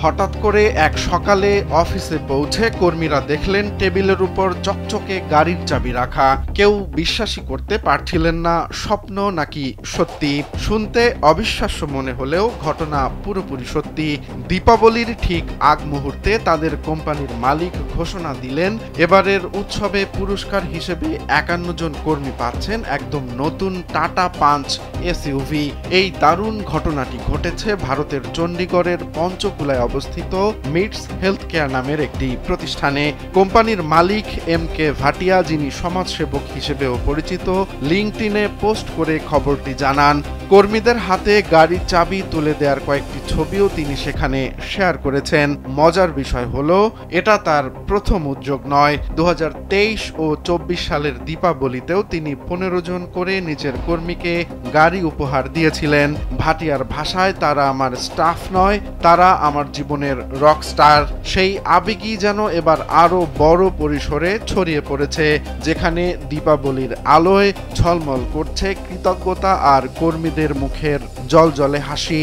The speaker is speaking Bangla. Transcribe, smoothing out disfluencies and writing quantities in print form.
হঠাৎ করে এক সকালে অফিসে পৌঁছে কর্মীরা দেখলেন টেবিলের উপর চকচকে গাড়ির চাবি রাখা। কেউ বিশ্বাসই করতে পারছিলেন না স্বপ্ন নাকি সত্যি। শুনতে অবিশ্বাস্য মনে হলেও ঘটনা পুরোপুরি সত্যি। দীপাবলির ঠিক আগ মুহূর্তে তাদের কোম্পানির মালিক ঘোষণা দিলেন এবারের উৎসবে পুরস্কার হিসেবে ৫১ জন কর্মী পাচ্ছেন একদম নতুন টাটা পাঞ্চ এসইউভি। এই দারুণ ঘটনাটি ঘটেছে ভারতের চণ্ডীগড়ের পঞ্চকুলায় অবস্থিত মিটস হেলথ কেয়ার নামের একটি প্রতিষ্ঠানে। কোম্পানির মালিক MK ভাটিয়া, যিনি সমাজসেবক হিসেবেও পরিচিত, লিঙ্কডইনে পোস্ট করে খবরটি জানান। কর্মীদের হাতে গাড়ির চাবি তুলে দেওয়ার কয়েকটি ছবিও তিনি সেখানে শেয়ার করেছেন। মজার বিষয় হলো এটা তার প্রথম উদ্যোগ নয়। ২০২৩ ও ২৪ সালের দীপাবলিতেও তিনি ১৫ জন করে নিজের কর্মীকে গাড়ি উপহার দিয়েছিলেন। ভাটিয়ার ভাষায়, তারা আমার স্টাফ নয়, তারা আমার জীবনের রকস্টার। সেই আবেগই যেন এবার আরো বড় পরিসরে ছড়িয়ে পড়েছে, যেখানে দীপাবলির আলোয় ঝলমল করছে কৃতজ্ঞতা আর কর্মীদের মুখের জলজলে হাসি।